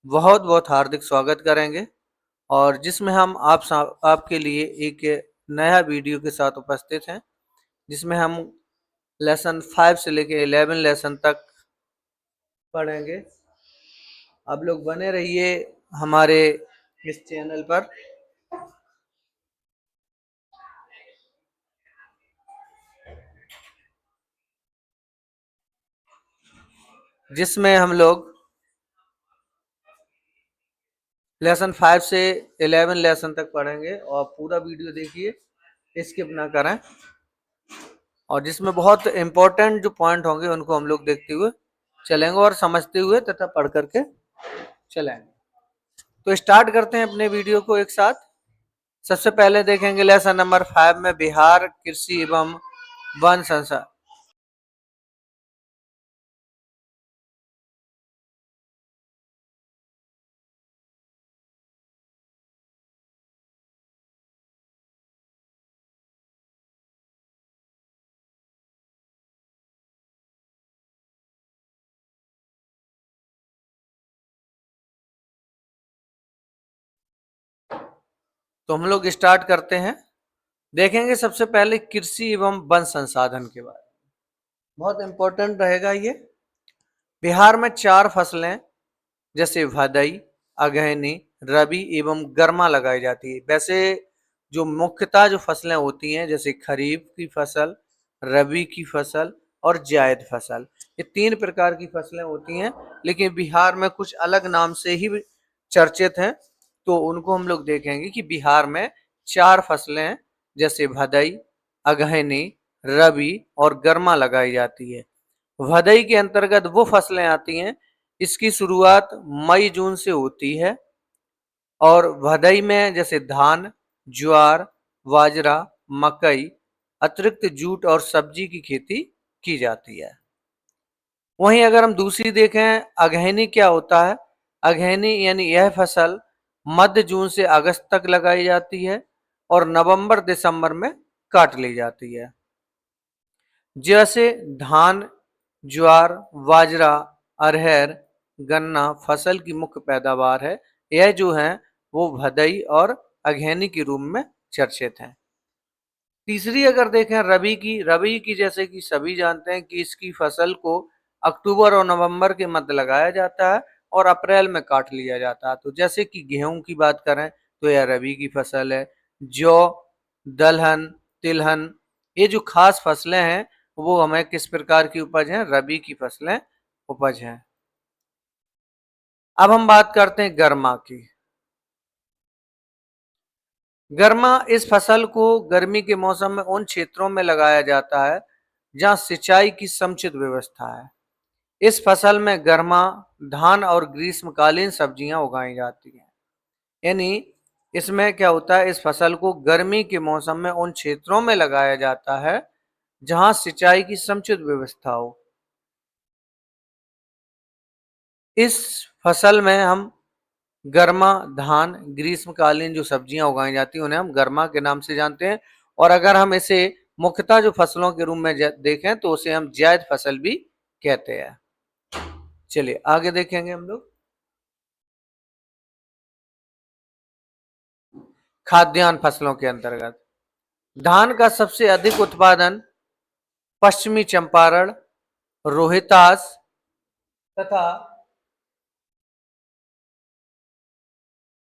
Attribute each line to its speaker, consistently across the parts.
Speaker 1: बहुत बहुत हार्दिक स्वागत करेंगे और जिसमें हम आपके लिए एक नया वीडियो के साथ उपस्थित हैं, जिसमें हम लेसन 5 से लेके 11 लेसन तक पढ़ेंगे। आप लोग बने रहिए हमारे इस चैनल पर। जिसमें हम लोग लेसन 5 से 11 लेसन तक पढ़ेंगे और पूरा वीडियो देखिए, स्किप ना करें। और जिसमें बहुत इम्पोर्टेंट जो पॉइंट होंगे उनको हम लोग देखते हुए चलेंगे और समझते हुए तथा पढ़ करके चलेंगे। तो स्टार्ट करते हैं अपने वीडियो को एक साथ। सबसे पहले देखेंगे लेसन नंबर 5 में बिहार कृषि एवं वन संसाधन। तो हम लोग स्टार्ट करते हैं। देखेंगे सबसे पहले कृषि एवं वन संसाधन के बारे में, बहुत इंपॉर्टेंट रहेगा ये। बिहार में 4 फसलें जैसे भदई, अगहनी, रबी एवं गर्मा लगाई जाती है। वैसे जो मुख्यतः जो फसलें होती हैं जैसे खरीफ की फसल, रबी की फसल और जायद फसल, ये 3 प्रकार की फसलें होती हैं, लेकिन बिहार में कुछ अलग नाम से ही चर्चित हैं। तो उनको हम लोग देखेंगे कि बिहार में 4 फसलें जैसे भदई, अगहनी, रबी और गर्मा लगाई जाती है। भदई के अंतर्गत वो फसलें आती हैं, इसकी शुरुआत मई जून से होती है और भदई में जैसे धान, ज्वार, बाजरा, मकई, अतिरिक्त जूट और सब्जी की खेती की जाती है। वहीं अगर हम दूसरी देखें अगहनी क्या होता है, अगहनी यानी यह फसल मध्य जून से अगस्त तक लगाई जाती है और नवंबर दिसंबर में काट ली जाती है। जैसे धान, ज्वार, बाजरा, अरहर, गन्ना फसल की मुख्य पैदावार है। यह जो है वो भदई और अगहनी के रूप में चर्चित हैं। तीसरी अगर देखें रबी की जैसे कि सभी जानते हैं कि इसकी फसल को अक्टूबर और नवंबर के मध्य लगाया जाता है और अप्रैल में काट लिया जाता है। तो जैसे कि गेहूं की बात करें तो यह रबी की फसल है। जौ, दलहन, तिलहन, ये जो खास फसलें हैं वो हमें किस प्रकार की उपज है, रबी की फसलें उपज हैं। अब हम बात करते हैं गर्मा की। गर्मा इस फसल को गर्मी के मौसम में उन क्षेत्रों में लगाया जाता है जहां सिंचाई की समुचित व्यवस्था है। इस फसल में गर्मा धान और ग्रीष्मकालीन सब्जियां उगाई जाती हैं। यानी इसमें क्या होता है, इस फसल को गर्मी के मौसम में उन क्षेत्रों में लगाया जाता है जहां सिंचाई की समुचित व्यवस्था हो। इस फसल में हम गर्मा धान ग्रीष्मकालीन जो सब्जियां उगाई जाती हैं उन्हें हम गर्मा के नाम से जानते हैं। और अगर हम इसे मुख्यतः जो फसलों के रूप में देखें तो उसे हम जायद फसल भी कहते हैं। चलिए आगे देखेंगे हम लोग। खाद्यान्न फसलों के अंतर्गत धान का सबसे अधिक उत्पादन पश्चिमी चंपारण, रोहितास तथा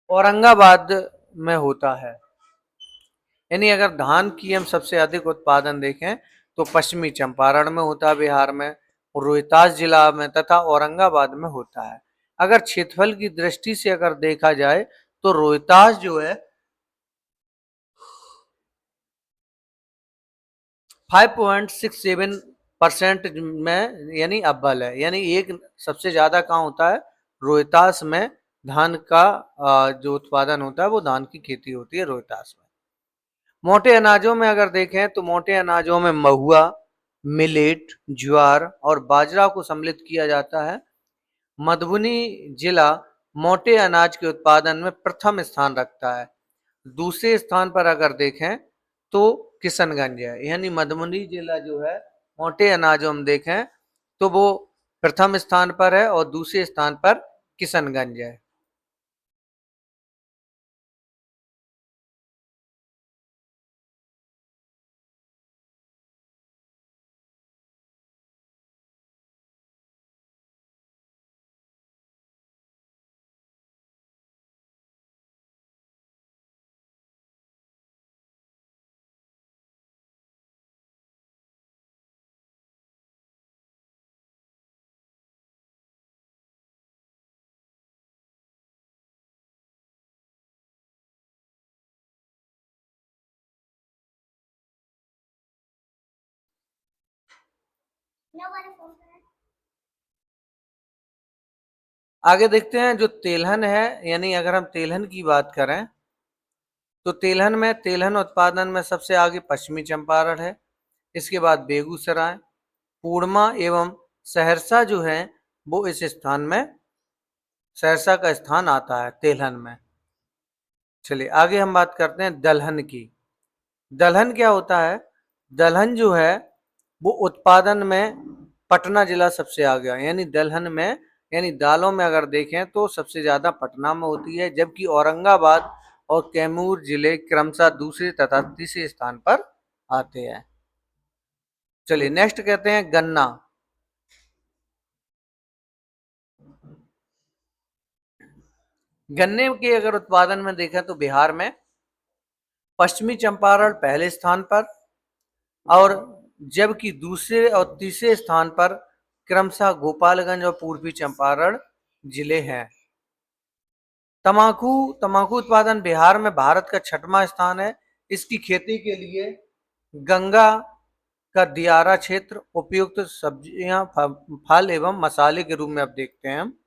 Speaker 1: औरंगाबाद में होता है। यानी अगर धान की हम सबसे अधिक उत्पादन देखें तो पश्चिमी चंपारण में होता है बिहार में, रोहतास जिला में तथा औरंगाबाद में होता है। अगर क्षेत्रफल की दृष्टि से अगर देखा जाए तो रोहतास जो है 5.67% में यानी अव्वल है। यानी एक सबसे ज्यादा कहाँ होता है, रोहतास में धान का जो उत्पादन होता है वो धान की खेती होती है रोहतास में। मोटे अनाजों में अगर देखें तो मोटे अनाजों में महुआ, मिलेट, ज्वार और बाजरा को सम्मिलित किया जाता है। मधुबनी जिला मोटे अनाज के उत्पादन में प्रथम स्थान रखता है। दूसरे स्थान पर अगर देखें तो किशनगंज है। यानी मधुबनी जिला जो है मोटे अनाजों में देखें तो वो प्रथम स्थान पर है और दूसरे स्थान पर किशनगंज है। आगे देखते हैं जो तेलहन है, यानी अगर हम तेलहन की बात करें तो तेलहन उत्पादन में सबसे आगे पश्चिमी चंपारण है। इसके बाद बेगूसराय, पूर्णिमा एवं सहरसा जो है वो इस स्थान में, सहरसा का स्थान आता है तेलहन में। चलिए आगे हम बात करते हैं दलहन की। दलहन क्या होता है? दलहन जो है वो उत्पादन में पटना जिला सबसे आगे है, यानी दलहन में, यानी दालों में अगर देखें तो सबसे ज्यादा पटना में होती है, जबकि औरंगाबाद और कैमूर जिले क्रमशः दूसरे तथा तीसरे स्थान पर आते हैं। चलिए नेक्स्ट कहते हैं गन्ना। गन्ने के अगर उत्पादन में देखें तो बिहार में पश्चिमी चंपारण पहले स्थान पर, और जबकि दूसरे और तीसरे स्थान पर क्रमशः गोपालगंज और पूर्वी चंपारण जिले हैं। तंबाकू तंबाकू उत्पादन बिहार में भारत का 6वां स्थान है। इसकी खेती के लिए गंगा का दियारा क्षेत्र उपयुक्त सब्जियां, फल एवं मसाले के रूप में अब देखते हैं हम।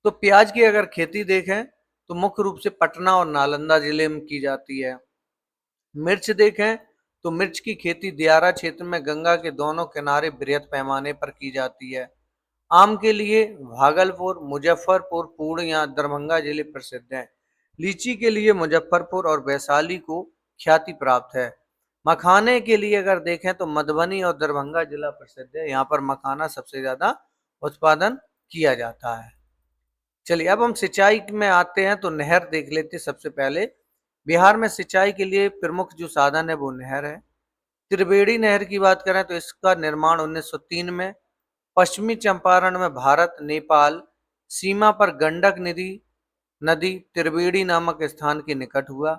Speaker 1: तो प्याज की अगर खेती देखें तो मुख्य रूप से पटना और नालंदा जिले में की जाती है। मिर्च देखें तो मिर्च की खेती दियारा क्षेत्र में गंगा के दोनों किनारे बृहद पैमाने पर की जाती है। आम के लिए भागलपुर, मुजफ्फरपुर, पूर्णिया, दरभंगा जिले प्रसिद्ध हैं। लीची के लिए मुजफ्फरपुर और वैशाली को ख्याति प्राप्त है। मखाने के लिए अगर देखें तो मधुबनी और दरभंगा जिला प्रसिद्ध है, यहाँ पर मखाना सबसे ज्यादा उत्पादन किया जाता है। चलिए अब हम सिंचाई में आते हैं तो नहर देख लेते हैं। सबसे पहले बिहार में सिंचाई के लिए प्रमुख जो साधन है वो नहर है। त्रिवेणी नहर की बात करें तो इसका निर्माण 1903 में पश्चिमी चंपारण में भारत नेपाल सीमा पर गंडक नदी नदी त्रिवेणी नामक स्थान के निकट हुआ।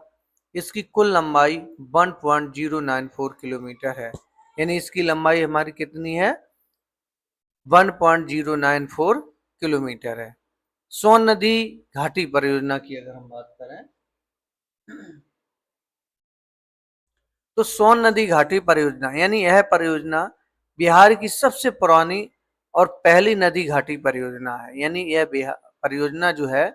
Speaker 1: इसकी कुल लंबाई 1.094 किलोमीटर है, यानी इसकी लंबाई हमारी कितनी है? 1.094 किलोमीटर है। सोन नदी घाटी परियोजना की अगर हम बात करें तो सोन नदी घाटी परियोजना, यानी यह परियोजना बिहार की सबसे पुरानी और पहली नदी घाटी परियोजना है। यानी यह परियोजना जो है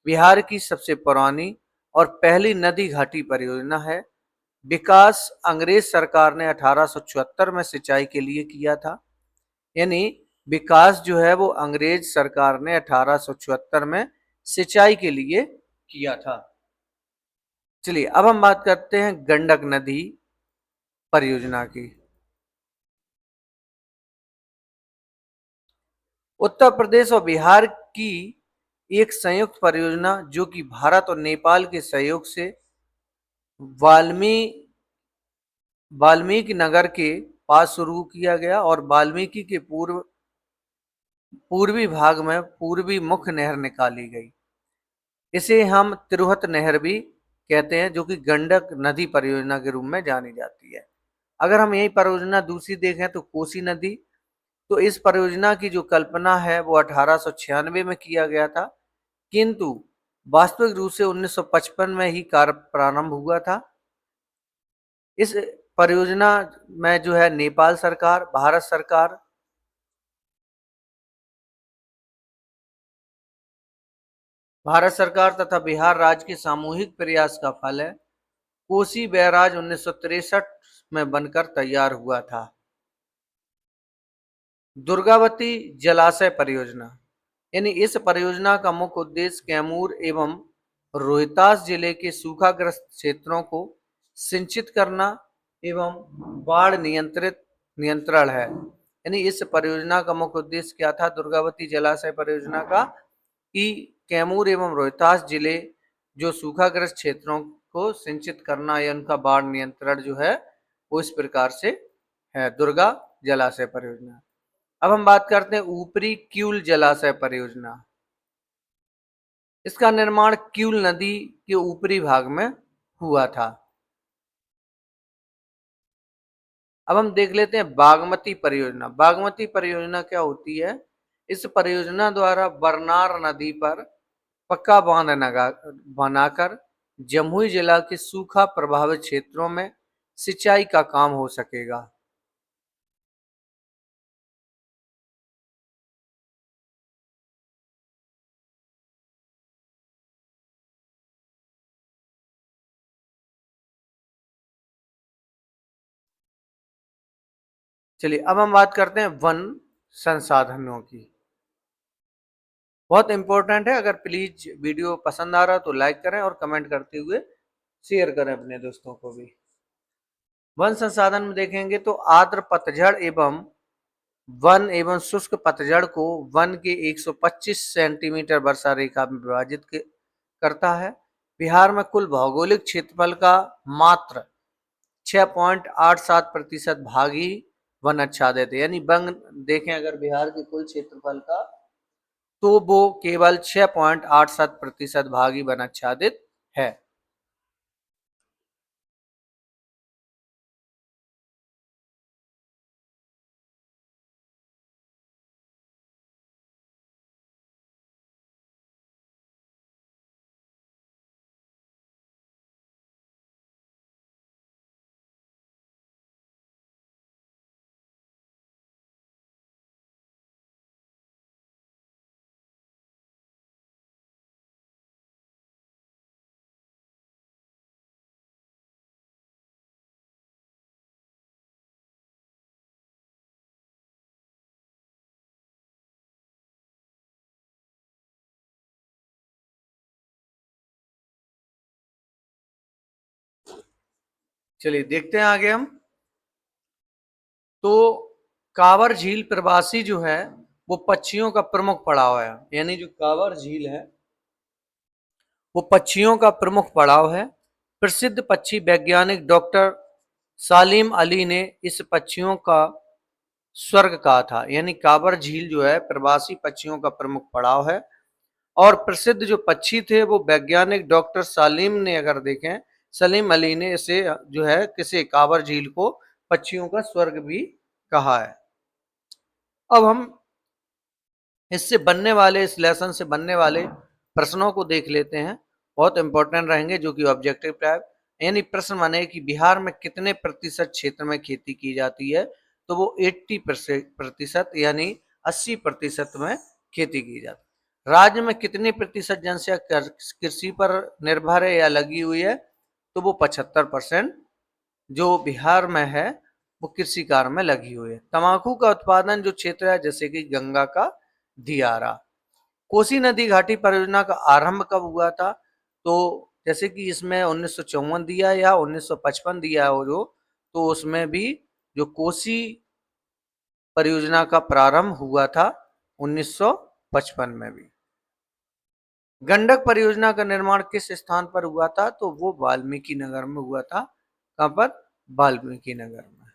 Speaker 1: बिहार की सबसे पुरानी और पहली नदी घाटी परियोजना है। विकास अंग्रेज सरकार ने 1874 में सिंचाई के लिए किया था, यानी विकास जो है वो अंग्रेज सरकार ने 1874 में सिंचाई के लिए किया था। चलिए अब हम बात करते हैं गंडक नदी परियोजना की। उत्तर प्रदेश और बिहार की एक संयुक्त परियोजना जो कि भारत और नेपाल के सहयोग से वाल्मीकि नगर के पास शुरू किया गया और वाल्मीकि के पूर्वी भाग में पूर्वी मुख्य नहर निकाली गई। इसे हम तिरहुत नहर भी कहते हैं, जो कि गंडक नदी परियोजना के रूप में जानी जाती है। अगर हम यही परियोजना दूसरी देखें तो कोसी नदी, तो इस परियोजना की जो कल्पना है वो 1896 में किया गया था, किंतु वास्तविक रूप से 1955 में ही कार्य प्रारंभ हुआ था। इस परियोजना में जो है नेपाल सरकार, भारत सरकार तथा बिहार राज्य के सामूहिक प्रयास का फल है। कोसी बैराज 1963 में बनकर तैयार हुआ था। दुर्गावती जलाशय परियोजना, यानी इस परियोजना का मुख्य उद्देश्य कैमूर एवं रोहतास जिले के सूखाग्रस्त क्षेत्रों को सिंचित करना एवं बाढ़ नियंत्रण है। यानी इस परियोजना का मुख्य उद्देश्य क्या था दुर्गावती जलाशय परियोजना का? कि कैमूर एवं रोहतास जिले जो सूखाग्रस्त क्षेत्रों को सिंचित करना या उनका बाढ़ नियंत्रण जो है वो इस प्रकार से है, दुर्गा जलाशय परियोजना। अब हम बात करते हैं ऊपरी क्यूल जलाशय परियोजना। इसका निर्माण क्यूल नदी के ऊपरी भाग में हुआ था। अब हम देख लेते हैं बागमती परियोजना। बागमती परियोजना क्या होती है? इस परियोजना द्वारा बरनार नदी पर पक्का बांध बनाकर जमुई जिला के सूखा प्रभावित क्षेत्रों में सिंचाई का काम हो सकेगा। चलिए अब हम बात करते हैं वन संसाधनों की। बहुत इंपॉर्टेंट है, अगर प्लीज वीडियो पसंद आ रहा तो लाइक करें और कमेंट करते हुए शेयर करें अपने दोस्तों को भी। वन संसाधन में देखेंगे तो आर्द्र पतझड़ एवं वन एवं शुष्क पतझड़ को वन के 125 सेंटीमीटर वर्षा रेखा में विभाजित करता है। बिहार में कुल भौगोलिक क्षेत्रफल का मात्र 6.87% भाग ही वन आच्छादित है। यानी वन देखें अगर बिहार के कुल क्षेत्रफल का, तो वो केवल 6.87% भाग ही वन आच्छादित है। चलिए देखते हैं आगे हम। तो कांवर झील प्रवासी जो है वो पक्षियों का प्रमुख पड़ाव है। यानी जो कांवर झील है वो पक्षियों का प्रमुख पड़ाव है। प्रसिद्ध पक्षी वैज्ञानिक डॉक्टर सालिम अली ने इस पक्षियों का स्वर्ग कहा था। यानी कांवर झील जो है प्रवासी पक्षियों का प्रमुख पड़ाव है। और प्रसिद्ध जो पक्षी थे वो वैज्ञानिक डॉक्टर सालिम ने, अगर देखें सलीम अली ने इसे जो है किसे कांवर झील को पक्षियों का स्वर्ग भी कहा है। अब हम इससे बनने वाले, इस लेसन से बनने वाले प्रश्नों को देख लेते हैं, बहुत इंपॉर्टेंट रहेंगे, जो कि ऑब्जेक्टिव टाइप। यानी प्रश्न माने कि बिहार में कितने प्रतिशत क्षेत्र में खेती की जाती है, तो वो 80% यानी 80% में खेती की जाती है। राज्य में कितने प्रतिशत जनसंख्या कृषि पर निर्भर है या लगी हुई है, तो वो 75% जो बिहार में है वो कृषि कार्य में लगी हुई है। तंबाकू का उत्पादन जो क्षेत्र है जैसे कि गंगा का दियारा। कोसी नदी घाटी परियोजना का आरंभ कब हुआ था, तो जैसे कि इसमें 1954 दिया या 1955 दिया हो जो, तो उसमें भी जो कोसी परियोजना का प्रारंभ हुआ था 1955 में भी। गंडक परियोजना का निर्माण किस स्थान पर हुआ था, तो वो वाल्मीकि नगर में हुआ था। कहां पर? वाल्मीकि नगर में।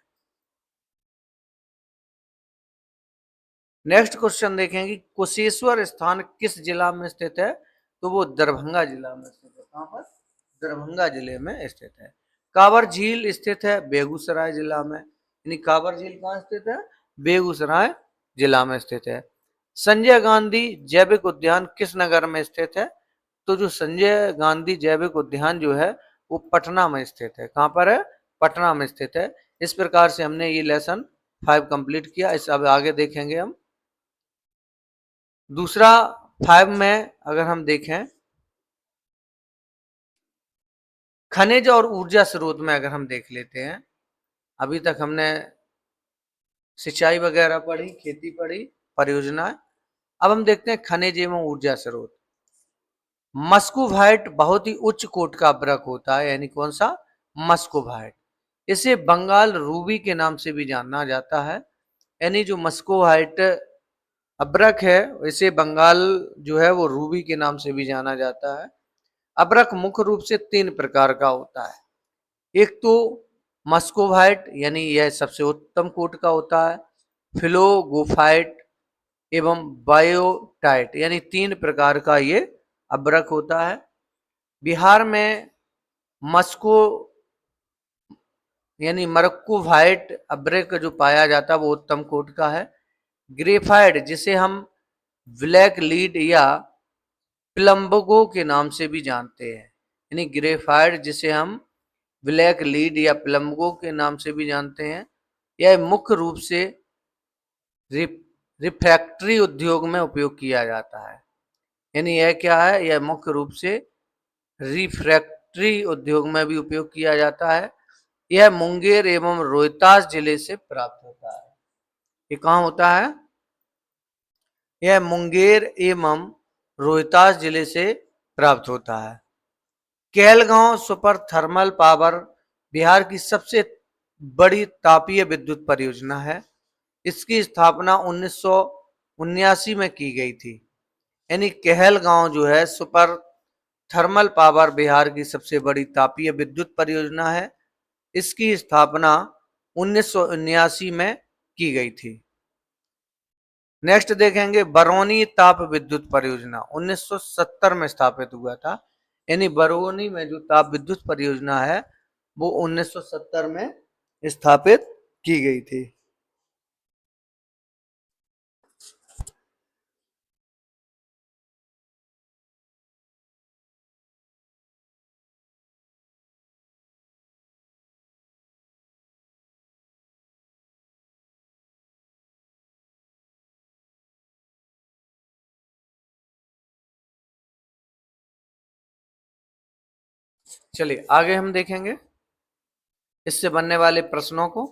Speaker 1: नेक्स्ट क्वेश्चन देखेंगे, कुशेश्वर स्थान किस जिला में स्थित है, तो वो दरभंगा जिला में स्थित है। कहां पर? दरभंगा जिले में स्थित है। कांवर झील स्थित है बेगूसराय जिला में। यानी कांवर झील कहाँ स्थित है? बेगूसराय जिला में स्थित है। संजय गांधी जैविक उद्यान किस नगर में स्थित है, तो जो संजय गांधी जैविक उद्यान जो है वो पटना में स्थित है। कहां पर है? पटना में स्थित है। इस प्रकार से हमने ये लेसन 5 कंप्लीट किया। इस अब आगे देखेंगे हम दूसरा 5 में। अगर हम देखें खनिज और ऊर्जा स्रोत में, अगर हम देख लेते हैं, अभी तक हमने सिंचाई वगैरह पढ़ी, खेती पढ़ी, परियोजनाएं। अब हम देखते हैं खनिज एवं ऊर्जा स्रोत। मस्कोवाइट बहुत ही उच्च कोट का अभ्रक होता है। यानी कौन सा? मस्कोवाइट। इसे बंगाल रूबी के नाम से भी जाना जाता है। यानी जो मस्कोवाइट अभ्रक है इसे बंगाल जो है वो रूबी के नाम से भी जाना जाता है। अभ्रक मुख्य रूप से 3 प्रकार का होता है। एक तो मस्कोवाइट, यानी यह सबसे उत्तम कोट का होता है। फिलोगोफाइट एवं बायोटाइट, यानी 3 प्रकार का ये अभ्रक होता है। बिहार में मस्को यानी मरक्कोवाइट अभ्रक जो पाया जाता है वो उत्तम कोट का है। ग्रेफाइट जिसे हम ब्लैक लीड या प्लम्बगो के नाम से भी जानते हैं। यानी ग्रेफाइट जिसे हम ब्लैक लीड या प्लम्बगो के नाम से भी जानते हैं, यह मुख्य रूप से रिफ्रैक्टरी उद्योग में उपयोग किया जाता है। यानी यह क्या है? यह मुख्य रूप से रिफ्रैक्टरी उद्योग में भी उपयोग किया जाता है। यह मुंगेर एवं रोहतास जिले से प्राप्त होता है। ये कहाँ होता है? यह मुंगेर एवं रोहतास जिले से प्राप्त होता है। केलगांव सुपर थर्मल पावर बिहार की सबसे बड़ी तापीय विद्युत परियोजना है। इसकी स्थापना 1979 में की गई थी। यानी कहलगांव जो है सुपर थर्मल पावर बिहार की सबसे बड़ी तापीय विद्युत परियोजना है। इसकी स्थापना 1979 में की गई थी। नेक्स्ट देखेंगे बरौनी ताप विद्युत परियोजना 1970 में स्थापित हुआ था। यानी बरौनी में जो ताप विद्युत परियोजना है वो 1970 में स्थापित की गई थी। चलिए आगे हम देखेंगे इससे बनने वाले प्रश्नों को।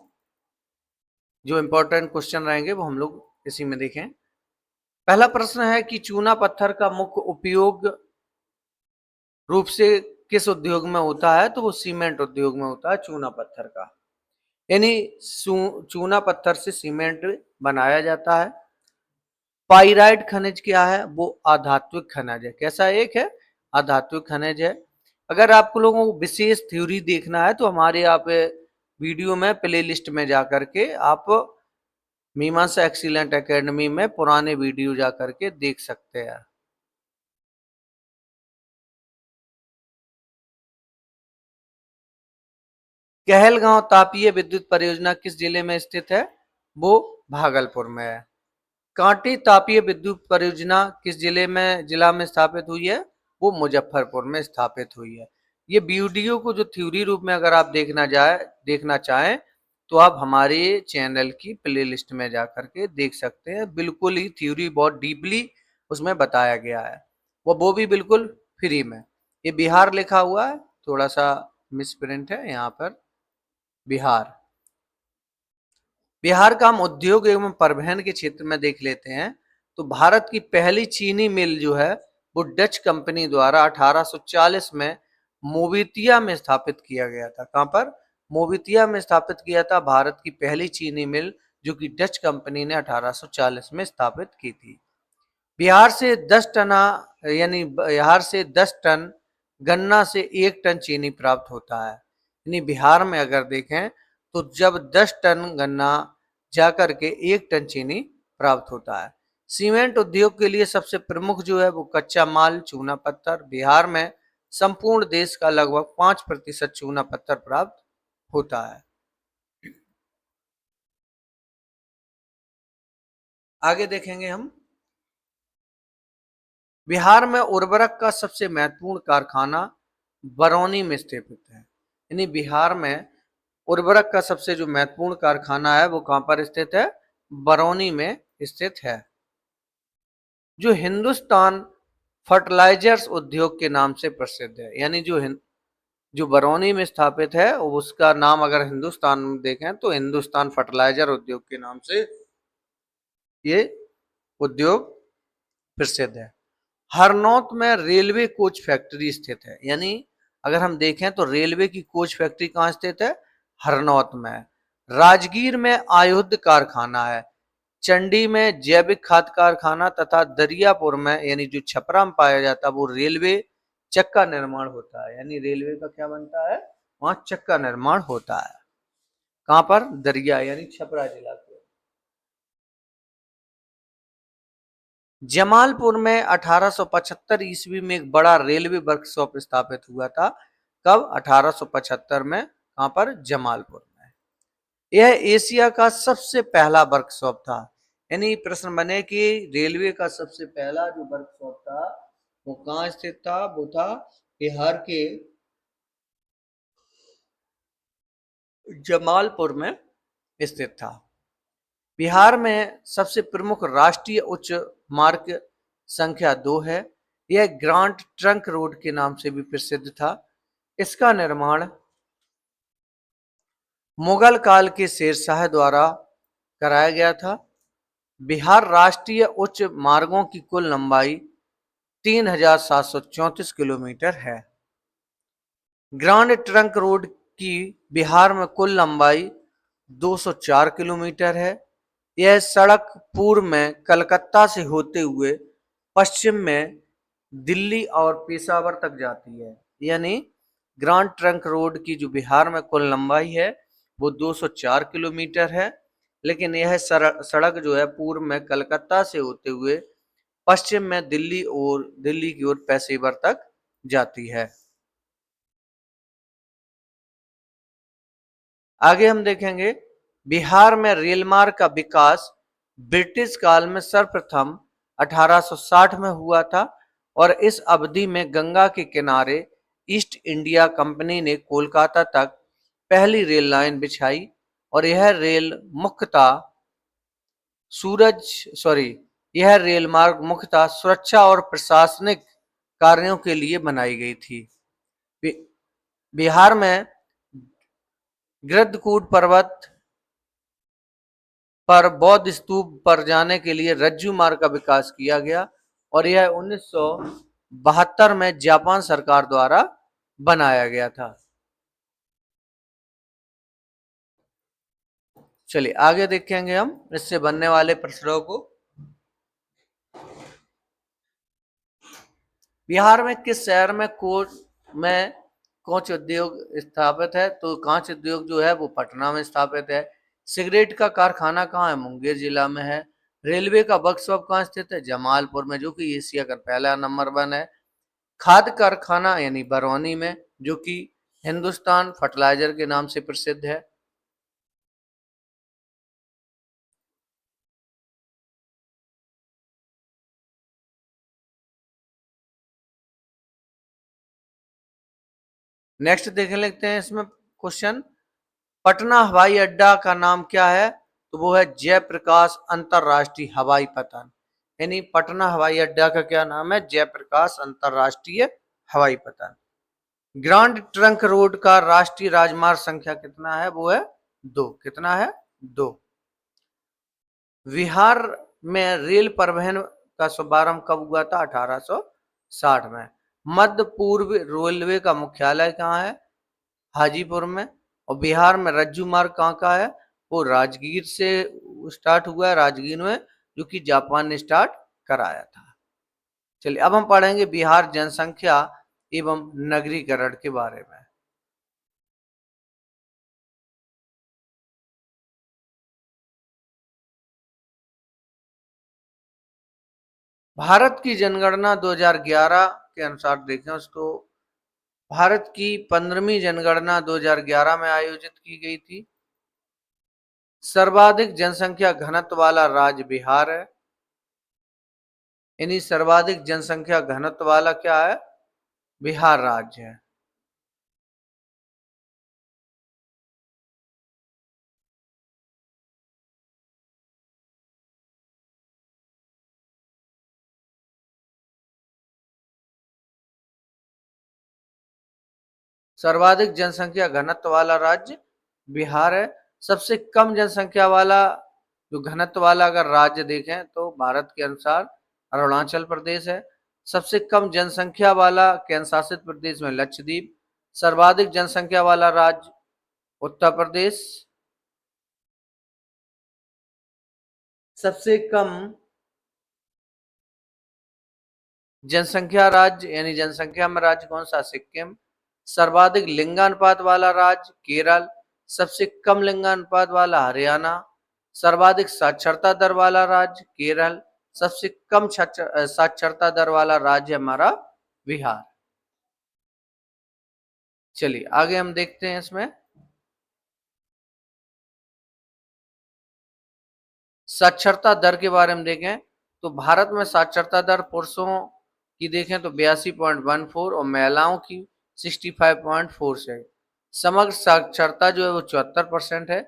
Speaker 1: जो इंपॉर्टेंट क्वेश्चन रहेंगे वो हम लोग इसी में देखें। पहला प्रश्न है कि चूना पत्थर का मुख्य उपयोग रूप से किस उद्योग में होता है? तो वो सीमेंट उद्योग में होता है चूना पत्थर का। यानी चूना पत्थर से सीमेंट बनाया जाता है। पाइराइट खनिज क्या है? वो आधात्विक खनिज है। कैसा एक है? आधात्विक खनिज है। अगर आपको लोगों को विशेष थ्योरी देखना है तो हमारे आप वीडियो में प्लेलिस्ट में जाकर के आप मीमांसा एक्सीलेंट एकेडमी में पुराने वीडियो जाकर के देख सकते हैं। कहलगांव तापीय विद्युत परियोजना किस जिले में स्थित है? वो भागलपुर में है। कांटी तापीय विद्युत परियोजना किस जिला में स्थापित हुई है? वो मुजफ्फरपुर में स्थापित हुई है। ये वीडियो को जो थ्योरी रूप में अगर आप देखना चाहें तो आप हमारे चैनल की प्लेलिस्ट में जाकर के देख सकते हैं। बिल्कुल ही थ्योरी बहुत डीपली उसमें बताया गया है। वो भी बिल्कुल फ्री में। ये बिहार लिखा हुआ है, थोड़ा सा मिसप्रिंट है यहाँ पर, बिहार। बिहार का हम उद्योग एवं परिवहन के क्षेत्र में देख लेते हैं तो भारत की पहली चीनी मिल जो है वो डच कंपनी द्वारा 1840 में मोबितिया में स्थापित किया गया था। कहां पर? मोबितिया में स्थापित किया था भारत की पहली चीनी मिल, जो कि डच कंपनी ने 1840 में स्थापित की थी। बिहार से 10 टना यानी बिहार से 10 टन गन्ना से 1 टन चीनी प्राप्त होता है। यानी बिहार में अगर देखें तो जब 10 टन गन्ना जाकर के 1 टन चीनी प्राप्त होता है। सीमेंट उद्योग के लिए सबसे प्रमुख जो है वो कच्चा माल चूना पत्थर। बिहार में संपूर्ण देश का लगभग 5% चूना पत्थर प्राप्त होता है। आगे देखेंगे हम, बिहार में उर्वरक का सबसे महत्वपूर्ण कारखाना बरौनी में स्थित है। यानी बिहार में उर्वरक का सबसे जो महत्वपूर्ण कारखाना है वो कहां पर स्थित है? बरौनी में स्थित है। जो हिंदुस्तान फर्टिलाइजर्स उद्योग के नाम से प्रसिद्ध है। यानी जो बरौनी में स्थापित है उसका नाम अगर हिंदुस्तान में देखें तो हिंदुस्तान फर्टिलाइजर उद्योग के नाम से ये उद्योग प्रसिद्ध है। हरनौत में रेलवे कोच फैक्ट्री स्थित है। यानी अगर हम देखें तो रेलवे की कोच फैक्ट्री कहाँ स्थित है? हरनौत में। राजगीर में आयुध कारखाना है। चंडी में जैविक खाद कारखाना तथा दरियापुर में यानी जो छपरा में पाया जाता है वो रेलवे चक्का निर्माण होता है। यानी रेलवे का क्या बनता है? वहां चक्का निर्माण होता है। कहां पर? दरिया यानी छपरा जिला के। जमालपुर में 1875 ईस्वी में एक बड़ा रेलवे वर्कशॉप स्थापित हुआ था। कब? 1875 में। कहां पर? जमालपुर में। यह एशिया का सबसे पहला वर्कशॉप था। यानी प्रश्न बने कि रेलवे का सबसे पहला जो वर्कशॉप था वो कहां स्थित था? वो था बिहार के जमालपुर में स्थित था। बिहार में सबसे प्रमुख राष्ट्रीय उच्च मार्ग संख्या 2 है। यह ग्रांट ट्रंक रोड के नाम से भी प्रसिद्ध था। इसका निर्माण मुगल काल के शेरशाह द्वारा कराया गया था। बिहार राष्ट्रीय उच्च मार्गों की कुल लंबाई 3,734 किलोमीटर है। ग्रांड ट्रंक रोड की बिहार में कुल लंबाई 204 किलोमीटर है। यह सड़क पूर्व में कलकत्ता से होते हुए पश्चिम में दिल्ली और पेशावर तक जाती है। यानी ग्रांड ट्रंक रोड की जो बिहार में कुल लंबाई है वो 204 किलोमीटर है, लेकिन यह सड़क जो है पूर्व में कलकत्ता से होते हुए पश्चिम में दिल्ली की ओर पेशावर तक जाती है। आगे हम देखेंगे बिहार में रेल मार्ग का विकास ब्रिटिश काल में सर्वप्रथम 1860 में हुआ था और इस अवधि में गंगा के किनारे ईस्ट इंडिया कंपनी ने कोलकाता तक पहली रेल लाइन बिछाई और यह रेल मार्ग मुख्यतः सुरक्षा और प्रशासनिक कार्यों के लिए बनाई गई थी। बिहार में गृद्धकूट पर्वत पर बौद्ध स्तूप पर जाने के लिए रज्जू मार्ग का विकास किया गया और यह 1972 में जापान सरकार द्वारा बनाया गया था। चलिए आगे देखेंगे हम इससे बनने वाले प्रश्नों को। बिहार में किस शहर में कोच उद्योग स्थापित है? तो कांच उद्योग जो है वो पटना में स्थापित है। सिगरेट का कारखाना कहाँ है? मुंगेर जिला में है। रेलवे का वर्कशॉप कहाँ स्थित है? जमालपुर में, जो कि एशिया का पहला नंबर 1 है। खाद कारखाना यानी बरौनी में, जो कि हिंदुस्तान फर्टिलाइजर के नाम से प्रसिद्ध है। नेक्स्ट देख लेते हैं इसमें क्वेश्चन, पटना हवाई अड्डा का नाम क्या है? तो वो है जयप्रकाश अंतरराष्ट्रीय हवाई पतन। यानी पटना हवाई अड्डा का क्या नाम है? जयप्रकाश अंतरराष्ट्रीय हवाई पतन। ग्रांड ट्रंक रोड का राष्ट्रीय राजमार्ग संख्या कितना है? वो है 2। कितना है? 2। बिहार में रेल परिवहन का शुभारंभ कब हुआ था? 1860 में। मध्य पूर्व रेलवे का मुख्यालय कहाँ है? हाजीपुर में। और बिहार में रज्जू मार्ग कहाँ का है? वो राजगीर से स्टार्ट हुआ है, राजगीर में, जो कि जापान ने स्टार्ट कराया था। चलिए अब हम पढ़ेंगे बिहार जनसंख्या एवं नगरीकरण के बारे में। भारत की जनगणना 2011 के अनुसार देखें उसको, भारत की 15वीं जनगणना 2011 में आयोजित की गई थी। सर्वाधिक जनसंख्या घनत्व वाला राज्य बिहार है। यानी सर्वाधिक जनसंख्या घनत्व वाला क्या है? बिहार राज्य है। सर्वाधिक जनसंख्या घनत्व वाला राज्य बिहार है। सबसे कम जनसंख्या वाला जो घनत्व वाला अगर राज्य देखें तो भारत के अनुसार अरुणाचल प्रदेश है। सबसे कम जनसंख्या वाला केंद्र शासित प्रदेश में लक्षद्वीप। सर्वाधिक जनसंख्या वाला राज्य उत्तर प्रदेश। सबसे कम जनसंख्या राज्य यानी जनसंख्या में राज्य कौन सा? सिक्किम। सर्वाधिक लिंगानुपात वाला राज्य केरल। सबसे कम लिंगानुपात वाला हरियाणा। सर्वाधिक साक्षरता दर वाला राज्य केरल। सबसे कम साक्षरता दर वाला राज्य हमारा बिहार। चलिए आगे हम देखते हैं इसमें, साक्षरता दर के बारे में देखें तो भारत में साक्षरता दर पुरुषों की देखें तो 82.14 और महिलाओं की 65.4 है। समग्र साक्षरता जो है वो 74% है।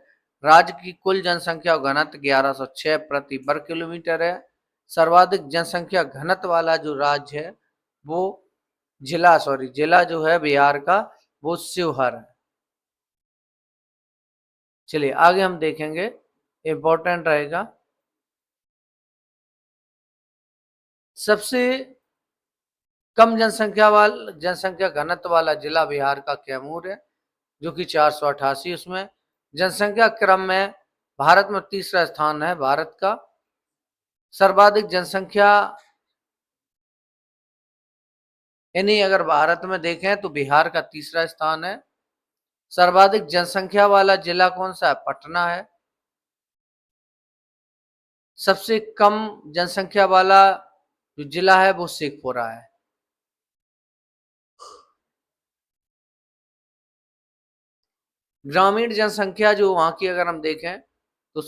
Speaker 1: राज्य की कुल जनसंख्या घनत्व 1106 प्रति वर्ग किलोमीटर है। सर्वाधिक जनसंख्या घनत्व वाला जो राज्य है वो जिला जो है बिहार का वो शिवहर है। चलिए आगे हम देखेंगे, इंपॉर्टेंट रहेगा। सबसे कम जनसंख्या घनत्व वाला जिला बिहार का कैमूर है, जो कि 488। उसमें जनसंख्या क्रम में भारत में तीसरा स्थान है भारत का। सर्वाधिक जनसंख्या यानी अगर भारत में देखें तो बिहार का तीसरा स्थान है। सर्वाधिक जनसंख्या वाला जिला कौन सा है? पटना है। सबसे कम जनसंख्या वाला जो जिला है वो शेखपुरा है। ग्रामीण जनसंख्या जो वहां की अगर हम देखें तो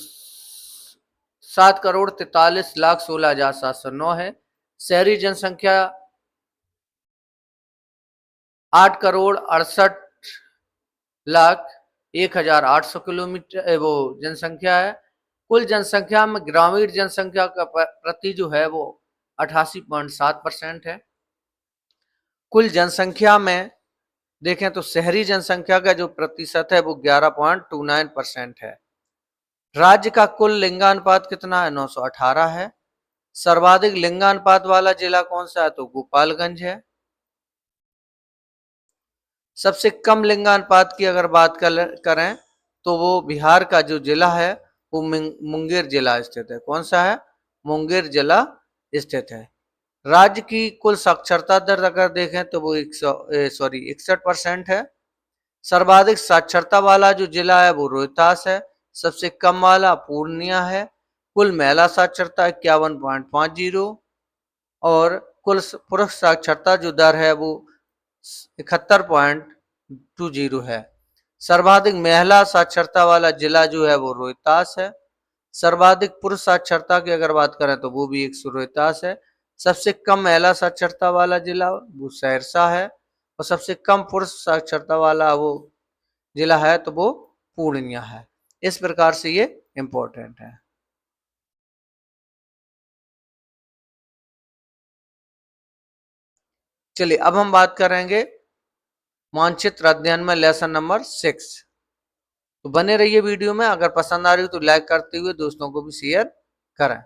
Speaker 1: 7,43,16,16,709 है। शहरी जनसंख्या 8,68,01,800 किलोमीटर वो जनसंख्या है। कुल जनसंख्या में ग्रामीण जनसंख्या का प्रति जो है वो 88.7% है। कुल जनसंख्या में देखें तो शहरी जनसंख्या का जो प्रतिशत है वो 11.29% है। राज्य का कुल लिंगानुपात कितना है? 918 है। सर्वाधिक लिंगानुपात वाला जिला कौन सा है? तो गोपालगंज है। सबसे कम लिंगानुपात की अगर बात करें तो वो बिहार का जो जिला है वो मुंगेर जिला स्थित है। कौन सा है? मुंगेर जिला स्थित है। राज्य की कुल साक्षरता दर अगर देखें तो वो 61% है। सर्वाधिक साक्षरता वाला जो जिला है वो रोहतास है। सबसे कम वाला पूर्णिया है। कुल महिला साक्षरता 51.50 और कुल पुरुष साक्षरता जो दर है वो 71.20 है। सर्वाधिक महिला साक्षरता वाला जिला जो है वो रोहतास है। सर्वाधिक पुरुष साक्षरता की अगर बात करें तो वो भी एक रोहतास है। सबसे कम महिला साक्षरता वाला जिला वो सहरसा है और सबसे कम पुरुष साक्षरता वाला वो जिला है तो वो पूर्णिया है। इस प्रकार से ये इंपॉर्टेंट है। चलिए अब हम बात करेंगे मानचित्र अध्ययन में लेसन नंबर 6। तो बने रहिए वीडियो में। अगर पसंद आ रही हो तो लाइक करते हुए दोस्तों को भी शेयर करें।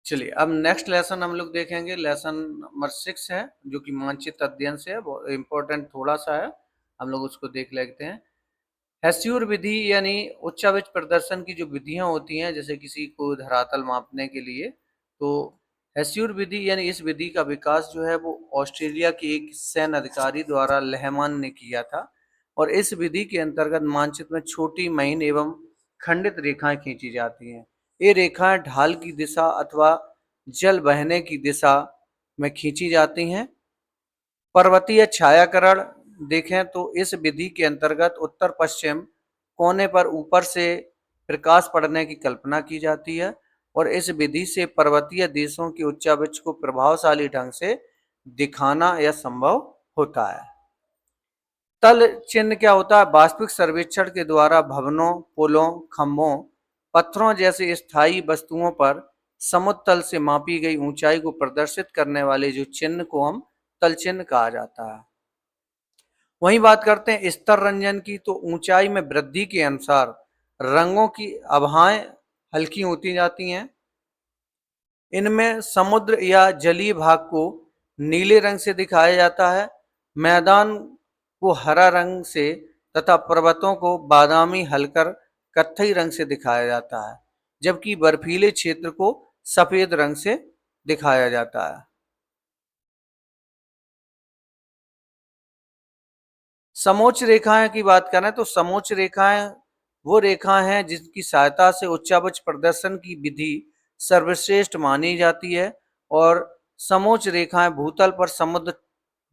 Speaker 1: चलिए अब नेक्स्ट लेसन हम लोग देखेंगे, लेसन नंबर 6 है जो कि मानचित्र अध्ययन से है, बहुत इंपॉर्टेंट थोड़ा सा है, हम लोग उसको देख लेते हैं। हेस्यूर विधि यानी उच्चावच प्रदर्शन की जो विधियां होती हैं, जैसे किसी को धरातल मापने के लिए, तो हेस्यूर विधि यानी इस विधि का विकास जो है वो ऑस्ट्रेलिया के एक सैन्य अधिकारी द्वारा लहमान ने किया था। और इस विधि के अंतर्गत मानचित्र में छोटी महीन एवं खंडित रेखाएं खींची जाती हैं। ये रेखाएं ढाल की दिशा अथवा जल बहने की दिशा में खींची जाती हैं। पर्वतीय छायाकरण देखें तो इस विधि के अंतर्गत उत्तर पश्चिम कोने पर ऊपर से प्रकाश पड़ने की कल्पना की जाती है और इस विधि से पर्वतीय देशों के उच्चावच को प्रभावशाली ढंग से दिखाना यह संभव होता है। तल चिन्ह क्या होता है? वास्तविक सर्वेक्षण के द्वारा भवनों, पुलों, खंभों, पत्थरों जैसे स्थायी वस्तुओं पर समुद्र तल से मापी गई ऊंचाई को प्रदर्शित करने वाले जो चिन्ह को हम तल चिन्ह कहा जाता है। वहीं बात करते हैं स्तर रंजन की, तो ऊंचाई में वृद्धि के अनुसार रंगों की आभाएं हल्की होती जाती हैं। इनमें समुद्र या जलीय भाग को नीले रंग से दिखाया जाता है, मैदान को हरा रंग से तथा पर्वतों को बादामी हल्कर कत्थई रंग से दिखाया जाता है, जबकि बर्फीले क्षेत्र को सफेद रंग से दिखाया जाता है। समोच्च रेखाएं की बात करें तो समोच्च रेखाएं वो रेखाएं हैं जिनकी सहायता से उच्चावच प्रदर्शन की विधि सर्वश्रेष्ठ मानी जाती है। और समोच्च रेखाएं भूतल पर समुद्र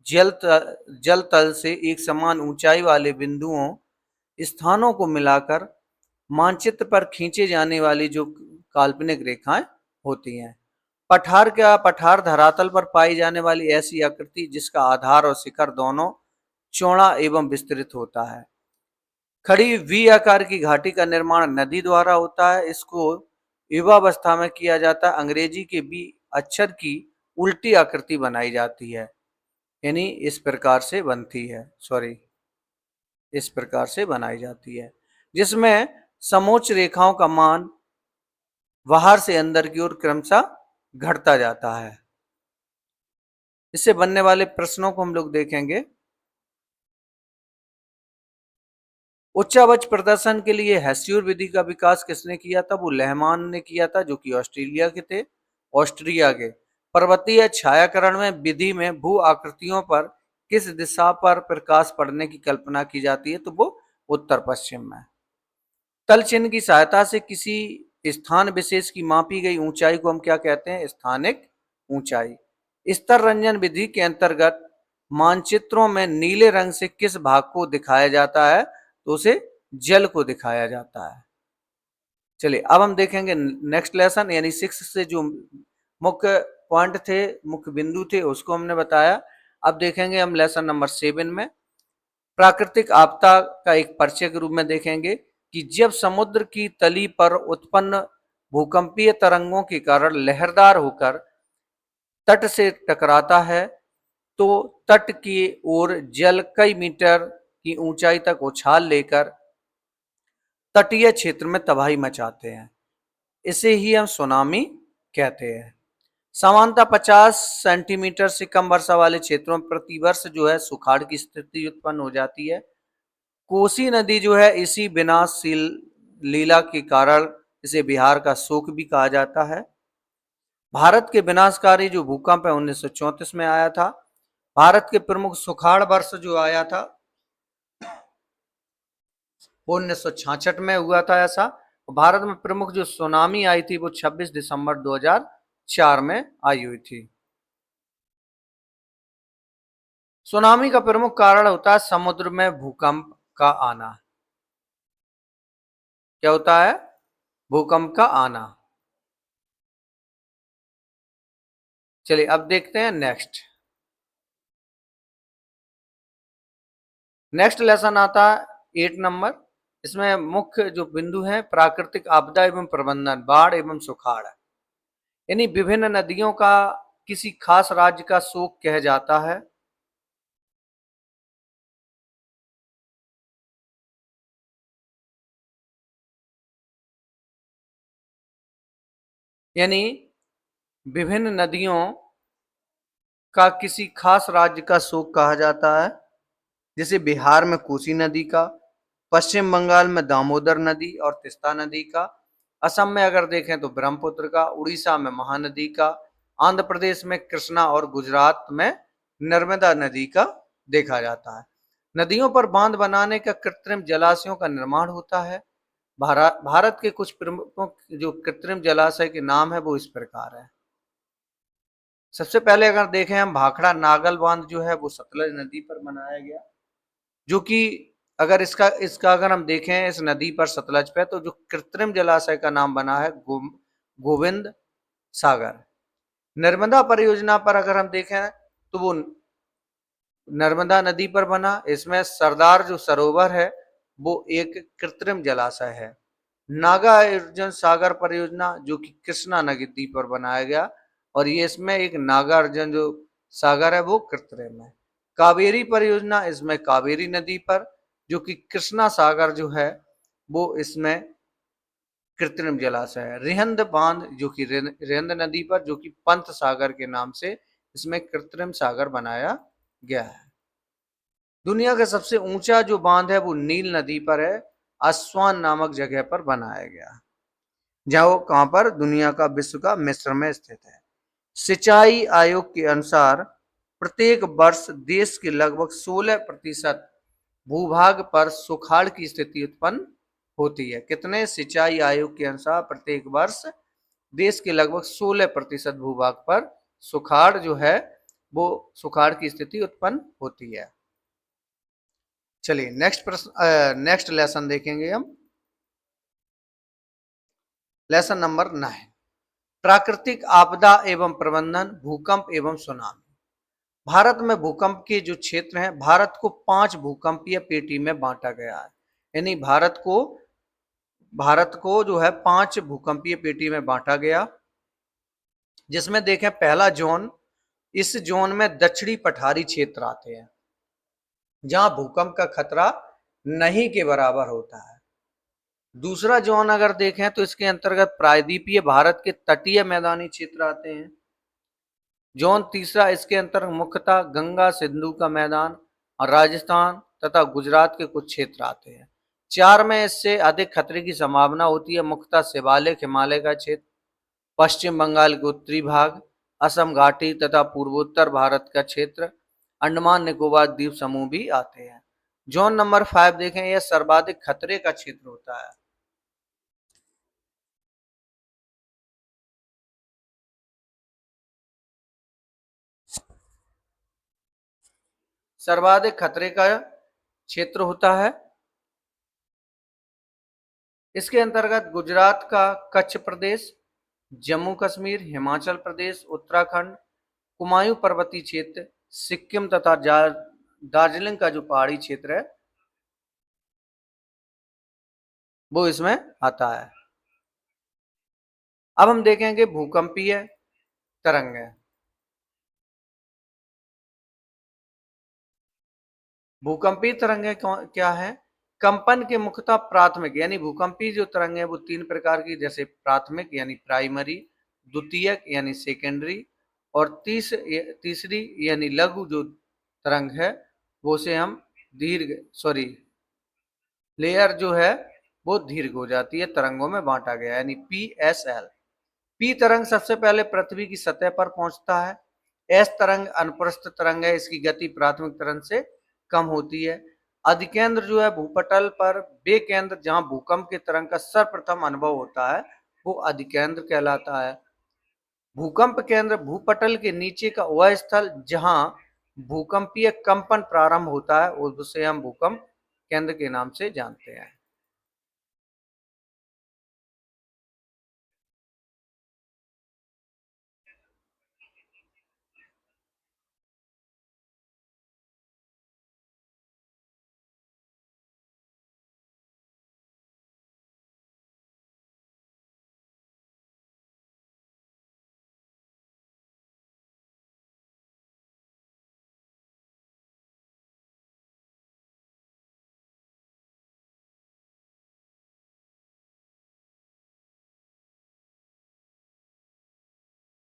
Speaker 1: जल तल से एक समान ऊंचाई वाले बिंदुओं स्थानों को मिलाकर मानचित्र पर खींचे जाने वाली जो काल्पनिक रेखाएं होती हैं। पठार क्या? पठार धरातल पर पाई जाने वाली ऐसी आकृति जिसका आधार और शिखर दोनों चौड़ा एवं विस्तृत होता है। खड़ी वी आकार की घाटी का निर्माण नदी द्वारा होता है। इसको युवावस्था में किया जाता है। अंग्रेजी के बी अक्षर की उल्टी आकृति बनाई जाती है, यानी इस प्रकार से बनती है, सॉरी इस प्रकार से बनाई जाती है, जिसमें समोच्च रेखाओं का मान बाहर से अंदर की ओर क्रमशः घटता जाता है। इससे बनने वाले प्रश्नों को हम लोग देखेंगे। उच्चावच प्रदर्शन के लिए हेस्यूर विधि का विकास किसने किया था? वो लहमान ने किया था, जो कि ऑस्ट्रेलिया के थे, ऑस्ट्रिया के। पर्वतीय छायाकरण में विधि में भू आकृतियों पर किस दिशा पर प्रकाश पड़ने की कल्पना की जाती है? तो वो उत्तर पश्चिम में। तल चिन्ह की सहायता से किसी स्थान विशेष की मापी गई ऊंचाई को हम क्या कहते हैं? स्थानिक ऊंचाई। स्तर रंजन विधि के अंतर्गत मानचित्रों में नीले रंग से किस भाग को दिखाया जाता है? तो उसे जल को दिखाया जाता है। चलिए अब हम देखेंगे नेक्स्ट लेसन, यानी 6 से जो मुख्य पॉइंट थे, मुख्य बिंदु थे, उसको हमने बताया। अब देखेंगे हम लेसन नंबर 7 में प्राकृतिक आपदा का एक परिचय के रूप में देखेंगे कि जब समुद्र की तली पर उत्पन्न भूकंपीय तरंगों के कारण लहरदार होकर तट से टकराता है तो तट की ओर जल कई मीटर की ऊंचाई तक उछाल लेकर तटीय क्षेत्र में तबाही मचाते हैं। इसे ही हम सुनामी कहते हैं। सामान्यतः 50 सेंटीमीटर से कम वर्षा वाले क्षेत्रों में प्रतिवर्ष जो है सुखाड़ की स्थिति उत्पन्न हो जाती है। कोसी नदी जो है इसी विनाशशील लीला के कारण इसे बिहार का शोक भी कहा जाता है। भारत के विनाशकारी जो भूकंप है 1934 में आया था। भारत के प्रमुख सुखाड़ वर्ष जो आया था वो 1966 में हुआ था ऐसा। भारत में प्रमुख जो सुनामी आई थी वो 26 दिसंबर 2004 में आई हुई थी। सुनामी का प्रमुख कारण होता है समुद्र में भूकंप का आना। क्या होता है? भूकंप का आना। चलिए अब देखते हैं नेक्स्ट। नेक्स्ट लेसन आता है 8 नंबर। इसमें मुख्य जो बिंदु है प्राकृतिक आपदा एवं प्रबंधन, बाढ़ एवं सुखाड़, यानी विभिन्न नदियों का किसी खास राज्य का शोक कह जाता है। यानी विभिन्न नदियों का किसी खास राज्य का शोक कहा जाता है, जैसे बिहार में कोसी नदी का, पश्चिम बंगाल में दामोदर नदी और तीस्ता नदी का, असम में अगर देखें तो ब्रह्मपुत्र का, उड़ीसा में महानदी का, आंध्र प्रदेश में कृष्णा और गुजरात में नर्मदा नदी का देखा जाता है। नदियों पर बांध बनाने का कृत्रिम जलाशयों का निर्माण होता है। भारत के कुछ प्रमुख जो कृत्रिम जलाशय के नाम है वो इस प्रकार है। सबसे पहले अगर देखें हम, भाखड़ा नागल बांध जो है वो सतलज नदी पर बनाया गया, जो कि अगर इसका इसका अगर हम देखें इस नदी पर सतलज पे, तो जो कृत्रिम जलाशय का नाम बना है गोविंद सागर। नर्मदा परियोजना पर अगर हम देखें तो वो नर्मदा नदी पर बना, इसमें सरदार जो सरोवर है वो एक कृत्रिम जलाशय है। नागार्जुन सागर परियोजना जो कि कृष्णा नदी पर बनाया गया, और ये इसमें एक नागार्जुन जो सागर है वो कृत्रिम है। कावेरी परियोजना इसमें कावेरी नदी पर, जो कि कृष्णा सागर जो है वो इसमें कृत्रिम जलाशय है। रिहंद बांध जो कि रिहंद नदी पर, जो कि पंत सागर के नाम से इसमें कृत्रिम सागर बनाया गया है। दुनिया का सबसे ऊंचा जो बांध है वो नील नदी पर है, अस्वान नामक जगह पर बनाया गया, जहां वो कहां पर, दुनिया का विश्व का मिस्र में स्थित है। सिंचाई आयोग के अनुसार प्रत्येक वर्ष देश के लगभग 16% भूभाग पर सुखाड़ की स्थिति उत्पन्न होती है। कितने? सिंचाई आयोग के अनुसार प्रत्येक वर्ष देश के लगभग 16% भूभाग पर सुखाड़ जो है वो सुखाड़ की स्थिति उत्पन्न होती है। चलिए नेक्स्ट प्रश्न, नेक्स्ट लेसन देखेंगे हम। लेसन नंबर 9, प्राकृतिक आपदा एवं प्रबंधन, भूकंप एवं सुनामी। भारत में भूकंप के जो क्षेत्र हैं, भारत को 5 भूकंपीय पेटी में बांटा गया है। यानी भारत को जो है 5 भूकंपीय पेटी में बांटा गया, जिसमें देखें पहला जोन, इस जोन में दक्षिणी पठारी क्षेत्र आते हैं, जहां भूकंप का खतरा नहीं के बराबर होता है। दूसरा जोन अगर देखें तो इसके अंतर्गत प्रायद्वीपीय भारत के तटीय मैदानी क्षेत्र आते हैं। जोन तीसरा, इसके अंतर्गत मुख्यतः गंगा सिंधु का मैदान और राजस्थान तथा गुजरात के कुछ क्षेत्र आते हैं। 4 में इससे अधिक खतरे की संभावना होती है, मुख्यतः शिवालिक हिमालय का क्षेत्र, पश्चिम बंगाल के उत्तरी भाग, असम घाटी तथा पूर्वोत्तर भारत का क्षेत्र, अंडमान निकोबार द्वीप समूह भी आते हैं। जोन नंबर 5 देखें, यह सर्वाधिक खतरे का क्षेत्र होता है। सर्वाधिक खतरे का क्षेत्र होता है। इसके अंतर्गत गुजरात का कच्छ प्रदेश, जम्मू कश्मीर, हिमाचल प्रदेश, उत्तराखंड, कुमायूं पर्वतीय क्षेत्र, सिक्किम तथा दार्जिलिंग का जो पहाड़ी क्षेत्र है वो इसमें आता है। अब हम देखेंगे भूकंपीय तरंगें। भूकंपीय तरंगें क्या है? कंपन के मुख्यतः प्राथमिक, यानी भूकंपीय जो तरंग है वो 3 प्रकार की, जैसे प्राथमिक यानी प्राइमरी, द्वितीयक यानी सेकेंडरी, और तीसरी यानी लघु जो तरंग है वो से हम दीर्घ सॉरी लेयर जो है वो दीर्घ हो जाती है, तरंगों में बांटा गया यानी PSL। पी तरंग सबसे पहले पृथ्वी की सतह पर पहुंचता है। एस तरंग अनुप्रस्थ तरंग है, इसकी गति प्राथमिक तरंग से कम होती है। अधिकेंद्र जो है भूपटल पर, वे केंद्र जहां भूकंप के तरंग का सर्वप्रथम अनुभव होता है वो अधिकेंद्र कहलाता है। भूकंप केंद्र भूपटल के नीचे का वह स्थल जहां भूकंपीय कंपन प्रारंभ होता है उसे हम भूकंप केंद्र के नाम से जानते हैं।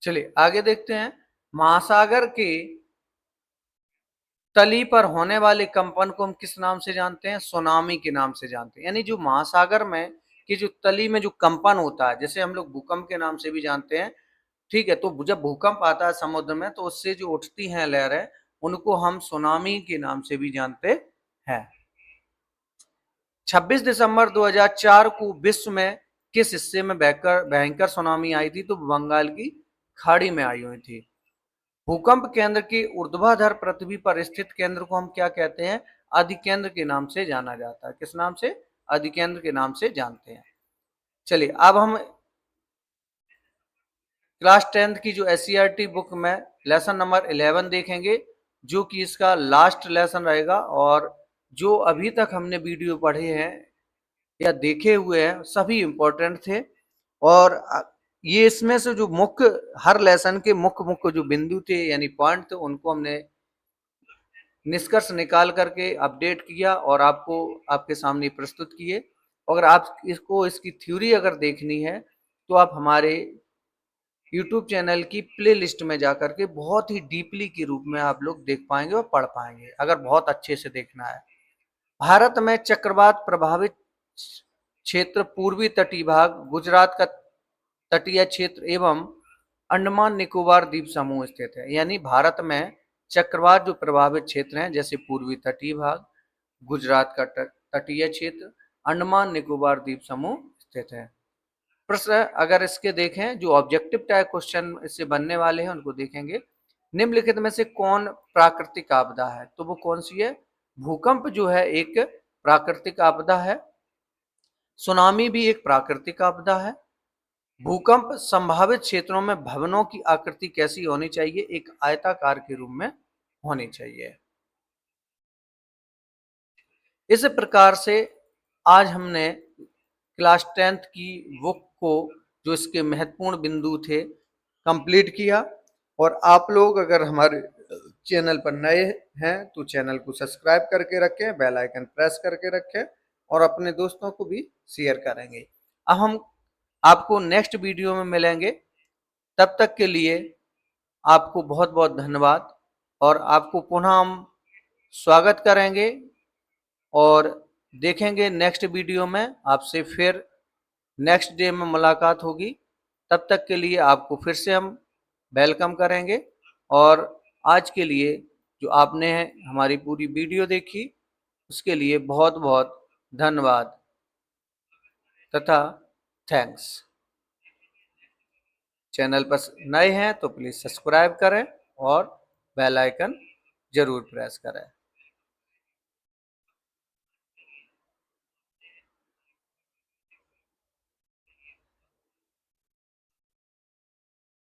Speaker 1: चलिए आगे देखते हैं। महासागर के तली पर होने वाले कंपन को हम किस नाम से जानते हैं? सुनामी के नाम से जानते हैं। यानी जो महासागर में की जो तली में जो कंपन होता है, जैसे हम लोग भूकंप के नाम से भी जानते हैं, ठीक है, तो जब भूकंप आता है समुद्र में तो उससे जो उठती हैं लहरें, उनको हम सुनामी के नाम से भी जानते हैं। 26 दिसंबर 2004 को विश्व में किस हिस्से में भयंकर सुनामी आई थी? तो बंगाल की खाड़ी में आई हुई थी। भूकंप केंद्र के ऊर्ध्वाधर पृथ्वी पर स्थित केंद्र को हम क्या कहते हैं? अधिकेंद्र के नाम से जाना जाता है। किस नाम से? अधिकेंद्र के नाम से जानते हैं। चलिए अब हम क्लास 10th की जो एससीईआरटी बुक में लेसन नंबर 11 देखेंगे, जो कि इसका लास्ट लेसन रहेगा। और जो अभी तक हमने वीडियो पढ़े हैं या देखे हुए हैं सभी इंपॉर्टेंट थे। और ये इसमें से जो मुख्य हर लेसन के मुख्य मुख्य जो बिंदु थे यानी पॉइंट थे, उनको हमने निष्कर्ष निकाल करके अपडेट किया और आपको आपके सामने प्रस्तुत किए। अगर आप इसको इसकी थ्योरी अगर देखनी है तो आप हमारे यूट्यूब चैनल की प्ले लिस्ट में जाकर के बहुत ही डीपली के रूप में आप लोग देख पाएंगे और पढ़ पाएंगे, अगर बहुत अच्छे से देखना है। भारत में चक्रवात प्रभावित क्षेत्र पूर्वी तटीय भाग, गुजरात का तटीय क्षेत्र एवं अंडमान निकोबार द्वीप समूह स्थित है। यानी भारत में चक्रवात जो प्रभावित क्षेत्र हैं, जैसे पूर्वी तटीय भाग, गुजरात का तटीय क्षेत्र, अंडमान निकोबार द्वीप समूह स्थित है। प्रश्न अगर इसके देखें, जो ऑब्जेक्टिव टाइप क्वेश्चन इससे बनने वाले हैं उनको देखेंगे। निम्नलिखित में से कौन प्राकृतिक आपदा है? तो वो कौन सी है? भूकंप जो है एक प्राकृतिक आपदा है। सुनामी भी एक प्राकृतिक आपदा है। भूकंप संभावित क्षेत्रों में भवनों की आकृति कैसी होनी चाहिए? एक आयताकार के रूप में होनी चाहिए। इस प्रकार से आज हमने क्लास 10th की बुक को जो इसके महत्वपूर्ण बिंदु थे कंप्लीट किया। और आप लोग अगर हमारे चैनल पर नए हैं तो चैनल को सब्सक्राइब करके रखें, बेल आइकन प्रेस करके रखें और अपने दोस्तों को भी शेयर करेंगे। अब हम आपको नेक्स्ट वीडियो में मिलेंगे, तब तक के लिए आपको बहुत बहुत धन्यवाद। और आपको पुनः हम स्वागत करेंगे और देखेंगे नेक्स्ट वीडियो में आपसे फिर नेक्स्ट डे में मुलाकात होगी। तब तक के लिए आपको फिर से हम वेलकम करेंगे। और आज के लिए जो आपने हमारी पूरी वीडियो देखी उसके लिए बहुत बहुत धन्यवाद तथा थैंक्स। चैनल पर नए हैं तो प्लीज़ सब्सक्राइब करें और बेल आइकन जरूर प्रेस करें।